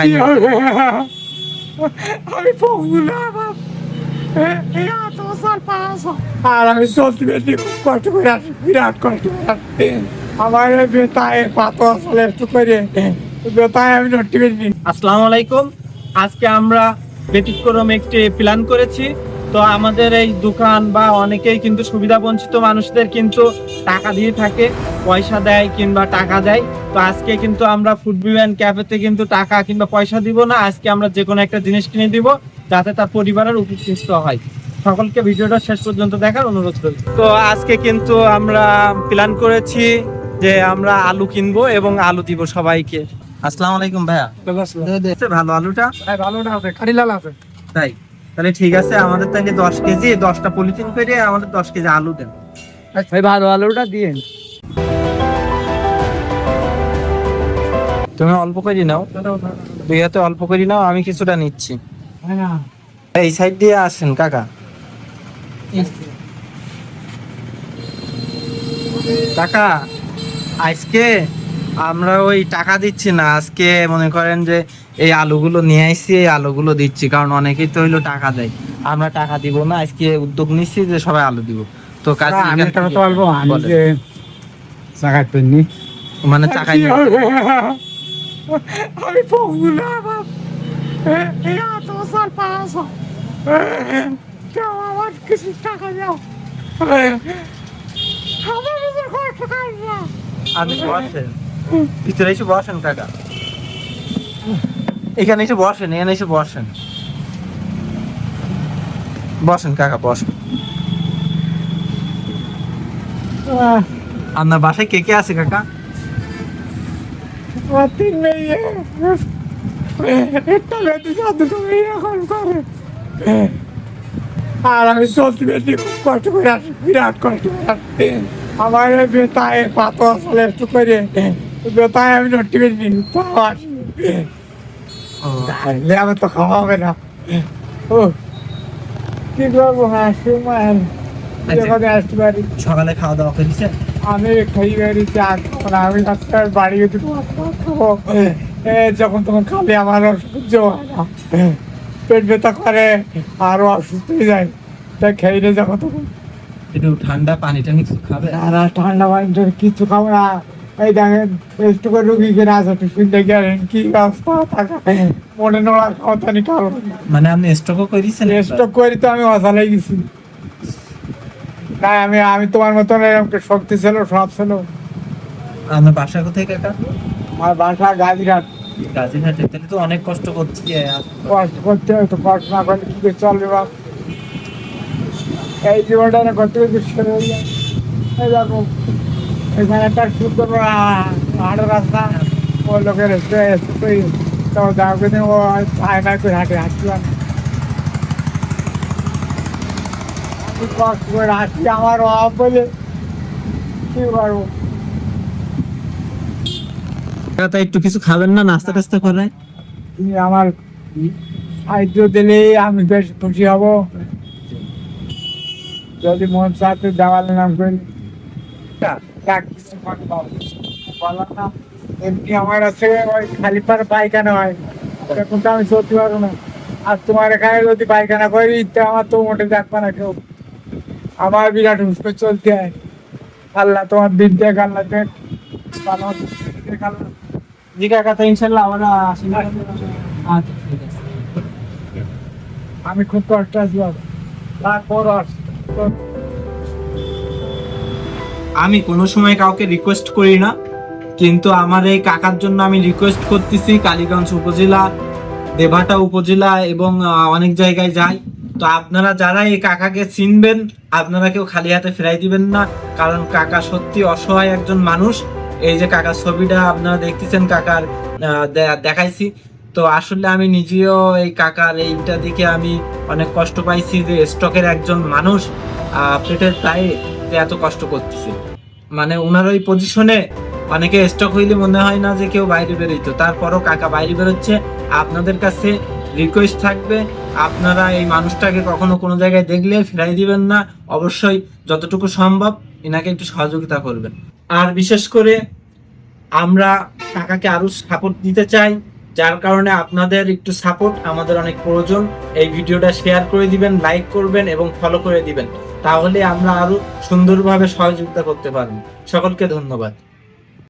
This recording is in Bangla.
আমি আর আমি চলতে বেশি খুব কষ্ট করে আসি, বিরাট কষ্ট করে আসি। আমার বেতায় পাতো আসলে একটু করে বেতায় আমি নড়তে পেরেছি। আসসালামু আলাইকুম। আজকে আমরা ব্যতিক্রম একটি প্ল্যান করেছি। তো আমাদের এই দোকান বা অনেকেই কিন্তু সুবিধা বঞ্চিত মানুষদের কিন্তু টাকা দিয়ে থাকে, পয়সা দেয় কিংবা টাকা দেয়। তো আজকে কিন্তু আমরা ফুড বিভান ক্যাফেতে কিন্তু টাকা কিংবা পয়সা দিব না, আজকে আমরা যে কোনো একটা জিনিস কিনে দিব যাতে তার পরিবারের উপকৃত হয়। সকলকে ভিডিওটা শেষ পর্যন্ত দেখার অনুরোধ করি। তো আজকে কিন্তু আমরা প্ল্যান করেছি যে আমরা আলু কিনবো এবং আলু দিব সবাইকে। আসসালামু আলাইকুম ভাইয়া। ভালো আলুটা? ভালো না আছে, খালি লাল আছে। তাই তাহলে ঠিক আছে, আমাদের তাহলে 10 কেজি 10টা পলিথিন করে আমাদের 10 কেজি আলু দেন ভাই, ভালো আলুটা দিয়ে তুমি অল্প করে নাও, দুই হাতে অল্প করে নাও, আমি কিছুটা নিচ্ছি। এই সাইড দিয়ে আসেন কাকা। কাকা আজকে আমরা ওই টাকা দিচ্ছি না, আজকে মনে করেন যে এই আলুগুলো নিয়ে আসছি, এই আলুগুলো দিচ্ছি, কারণ অনেকেই তো হইলো টাকা দেয়, আমরা টাকা দিব না, আজকে উদ্যোগ নিচ্ছি যে সবাই আলু দিব। তো কাজে আমি একটা কথা বলবো, আমি যে চাকায় পেননি মানে টাকাই আমি পঙ্গুলা আমার এত সাল পাঁচ আমার কিছু টাকা দাও, আমার নিজের কষ্ট কাজ না। আপনি বসেন, ভিতরে এসে বসেন কাকা, এখানে এসে বসেন, এখানে এসে বসেন, বসেন কাকা বসেন। আপনার বাসায় কে কে আছে কাকা? আমার 3 মেয়ে, একটা মেয়ে দুটো মেয়ে এখন করে। আর আমি চলতে বেশি খুব কষ্ট করে আসি, বিরাট কষ্ট করে আসি। আমার বেতায় পাতো আসলে একটু করে বেতায় আমি নড়তে পেরেছি, তাও আসি। তাহলে আমার তো খাওয়া হবে না। ও কি করবো, হাসি মায়ের আসতে পারি। সকালে খাওয়া দাওয়া করেছে? আমি খাই বেরিয়েছি, আমি আজকাল বাড়ি গেছি খাবো, যখন তখন খালি আমার সহ্য হয় না, পেট ব্যথা করে আরো অসুস্থ হয়ে যায়, তাই খেয়ে রে যখন তখন। একটু ঠান্ডা পানি টানি কিছু খাবে? না ঠান্ডা পানি কিছু খাবো না। এই দেখেন একটু করে রুগী কিনে আছে, শুনতে গেলেন কি অবস্থা থাকা, মনে নোড়ার ক্ষমতা নেই কারণ। মানে আপনি স্টকও করেছেন? স্টক করি তো আমি অসালাই গেছি। না আমি তোমার মতন এরকম শক্তি ছিল, সব ছিল। আপনার বাসা কোথায় কাকা? আমার বাসা গাজীঘাট। গাজীরহাটে? তাহলে তো অনেক কষ্ট করছি। কষ্ট করতে হয় তো, কষ্ট না করলে কি করে চলবে বা? এই জীবনটা না করতে করতে শেষ হয়ে যায়। এই দেখো এখানে একটা সুন্দর হাটের রাস্তা, ও লোকের তো দেখা করে ও আয়না করে হাঁটছিলাম। আমি কষ্ট করে হাঁটছি, আমার অভাব বলে কি করবো। তাই একটু কিছু খাবেন না, নাস্তা টাস্তা করায়? তুমি আমার সাহায্য দিলে আমি বেশ খুশি হব। যদি মন চাতে দেওয়ালে নাম করি বলার না, এমনি আমার আছে ওই খালি পার পায়খানা হয়, এখন তো আমি চলতে পারবো না। আর তোমার এখানে যদি পায়খানা করি তো আমার তো মোটে দেখবা না কেউ, আমার বিরাট হুস্ক চলতে হয়। আল্লাহ তোমার দিন দেখ, আল্লাহ দেখ, জি কাকা, তো ইনশাল্লাহ আমরা আসি। আচ্ছা ঠিক আছে। আমি খুব কষ্ট আছি বাবা, তারপর আমি কোনো সময় কাউকে রিকোয়েস্ট করি না, কিন্তু আমার এই কাকার জন্য আমি রিকোয়েস্ট করতেছি। কালীগঞ্জ উপজেলা, দেবাটা উপজেলা এবং অনেক জায়গায় যাই। তো আপনারা যারা এই কাকাকে চিনবেন, আপনারা কেউ খালি হাতে ফেরাই দিবেন না, কারণ কাকা সত্যি অসহায় একজন মানুষ। এই যে কাকার ছবিটা আপনারা দেখতেছেন, কাকার দেখাইছি। তো আসলে আমি নিজেও এই কাকার এইটা দিকে আমি অনেক কষ্ট পাইছি, যে স্টকের একজন মানুষ পেটের দায়ে যে এত কষ্ট করতেছে। মানে ওনার ওই পজিশনে অনেকে স্টক হইলে মনে হয় না যে কেউ বাইরে বেরোইতো, তারপরও কাকা বাইরে বেরোচ্ছে। আপনাদের কাছে রিকোয়েস্ট থাকবে, আপনারা এই মানুষটাকে কখনো কোনো জায়গায় দেখলে ফেরাই দিবেন না, অবশ্যই যতটুকু সম্ভব এনাকে একটু সহযোগিতা করবেন। আর বিশেষ করে আমরা কাকাকে আরো সাপোর্ট দিতে চাই। যার কারণে আপনাদের একটু সাপোর্ট আমাদের অনেক প্রয়োজন। এই ভিডিওটা শেয়ার করে দিবেন, লাইক করবেন এবং ফলো করে দিবেন, তাহলে আমরা আরো সুন্দরভাবে সহযোগিতা করতে পারবো। সকলকে ধন্যবাদ।